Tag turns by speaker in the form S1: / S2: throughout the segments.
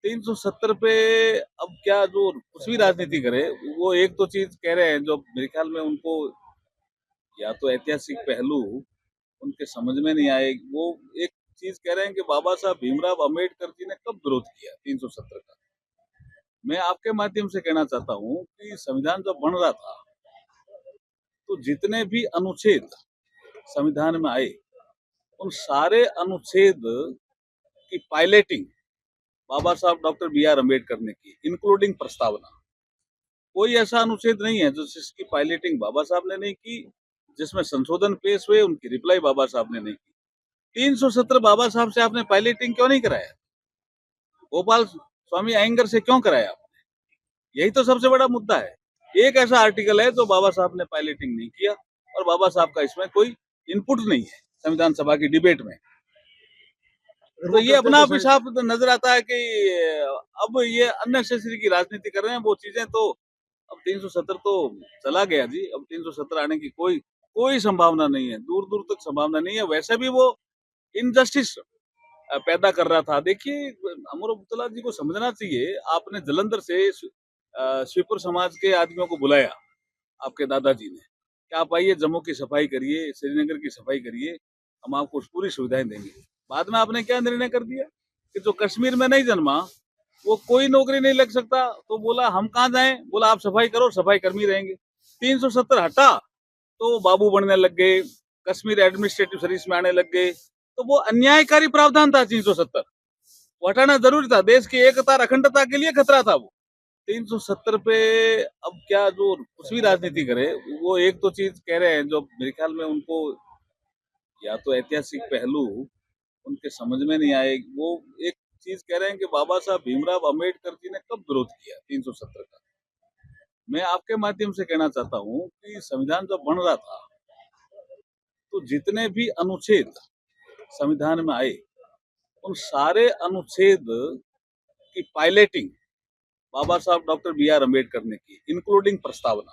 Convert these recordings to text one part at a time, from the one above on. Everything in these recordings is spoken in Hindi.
S1: 370 पे अब क्या जो कुछ भी राजनीति करे, वो एक तो चीज कह रहे हैं जो मेरे ख्याल में उनको या तो ऐतिहासिक पहलू उनके समझ में नहीं आए। वो एक चीज कह रहे हैं कि बाबा साहब भीमराव अम्बेडकर जी ने कब विरोध किया 370 का। मैं आपके माध्यम से कहना चाहता हूँ कि संविधान जब बन रहा था तो जितने भी अनुच्छेद संविधान में आए उन सारे अनुच्छेद की पायलटिंग बाबा साहब डॉक्टर बी आर अम्बेडकर ने की, इंक्लूडिंग प्रस्तावना। कोई ऐसा अनुच्छेद नहीं है जो जिसकी पायलटिंग बाबा साहब ने नहीं की, जिसमें संशोधन पेश हुए उनकी रिप्लाई बाबा साहब ने नहीं की। 370 बाबा साहब से आपने पायलटिंग क्यों नहीं कराया? गोपाल स्वामी अयंगर से क्यों कराया आपने? यही तो सबसे बड़ा मुद्दा है। एक ऐसा आर्टिकल है जो बाबा साहब ने पायलटिंग नहीं किया और बाबा साहब का इसमें कोई इनपुट नहीं है संविधान सभा की डिबेट में। तो ये अपना आप साफ नजर आता है कि अब ये अननेसेसरी की राजनीति कर रहे हैं। वो चीजें तो अब 370 तो चला गया जी। अब 370 आने की कोई कोई संभावना नहीं है, दूर दूर तक संभावना नहीं है। वैसे भी वो इनजस्टिस पैदा कर रहा था। देखिए, अमर अब्दुल्ला जी को समझना चाहिए। आपने जलंधर से स्वीपर समाज के आदमियों को बुलाया, आपके दादाजी ने, कि आप आइए जम्मू की सफाई करिए, श्रीनगर की सफाई करिए, हम आपको पूरी सुविधाएं देंगे। बाद में आपने क्या निर्णय कर दिया कि जो कश्मीर में नहीं जन्मा वो कोई नौकरी नहीं लग सकता। तो बोला हम कहाँ जाएं? बोला आप सफाई करो, सफाई कर्मी रहेंगे। 370 हटा तो बाबू बनने लग गए, कश्मीर एडमिनिस्ट्रेटिव सर्विस में आने लग गए। तो वो अन्यायकारी प्रावधान था 370, वो हटाना जरूरी था। देश की एकता और अखंडता के लिए खतरा था वो। 370 पे अब क्या जो कुछ भी राजनीति करे, वो एक तो चीज कह रहे हैं जो मेरे ख्याल में उनको या तो ऐतिहासिक पहलू उनके समझ में नहीं आए। वो एक चीज कह रहे हैं कि बाबा साहब भीमराव अम्बेडकर जी ने कब विरोध किया 370 का। मैं आपके माध्यम से कहना चाहता हूँ कि संविधान जब बन रहा था तो जितने भी अनुच्छेद संविधान में आए उन सारे अनुच्छेद की पायलटिंग बाबा साहब डॉक्टर बी आर अम्बेडकर ने की, इंक्लूडिंग प्रस्तावना।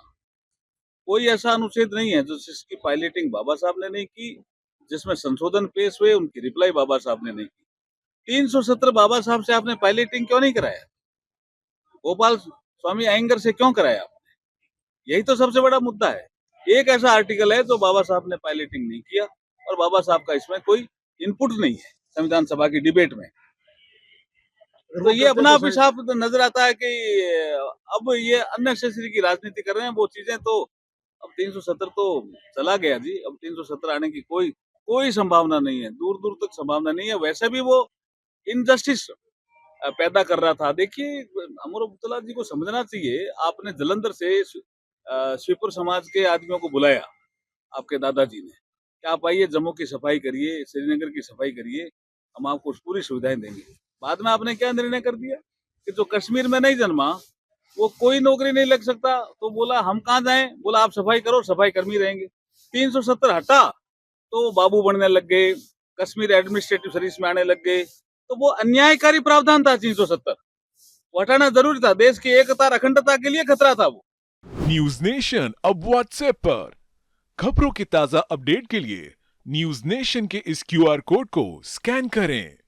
S1: कोई ऐसा अनुच्छेद नहीं है जो जिसकी पायलटिंग बाबा साहब ने नहीं की, जिसमें संशोधन पेश हुए उनकी रिप्लाई बाबा साहब ने नहीं की। 370 बाबा साहब से आपने पायलटिंग क्यों नहीं कराया? गोपाल स्वामी अयंगर से क्यों कराया आपने? यही तो सबसे बड़ा मुद्दा है। एक ऐसा आर्टिकल है जो बाबा साहब ने पायलटिंग नहीं किया और बाबा साहब का इसमें कोई इनपुट नहीं है संविधान सभा की डिबेट में। तो ये अपना आप साफ नजर आता है कि अब ये अननेसेसरी की राजनीति कर रहे हैं। वो चीजें तो अब 370 तो चला गया जी। अब 370 आने की कोई कोई संभावना नहीं है, दूर दूर तक संभावना नहीं है। वैसे भी वो इनजस्टिस पैदा कर रहा था। देखिए, अमर अब्दुल्ला जी को समझना चाहिए। आपने जलंधर से स्वीपर समाज के आदमियों को बुलाया, आपके दादाजी ने, कि आप आइए जम्मू की सफाई करिए, श्रीनगर की सफाई करिए, हम आपको पूरी सुविधाएं देंगे। बाद में आपने क्या निर्णय कर दिया कि जो कश्मीर में नहीं जन्मा वो कोई नौकरी नहीं लग सकता। तो बोला हम कहाँ जाएं? बोला आप सफाई करो, सफाई कर्मी रहेंगे। 370 हटा तो बाबू बनने लग गए, कश्मीर एडमिनिस्ट्रेटिव सर्विस में आने लग गए। तो वो अन्यायकारी प्रावधान था 370, वो हटाना जरूरी था। देश की एकता और अखंडता के लिए खतरा था वो।
S2: न्यूज नेशन अब व्हाट्सएप पर खबरों की ताजा अपडेट के लिए न्यूज नेशन के इस क्यूआर कोड को स्कैन करें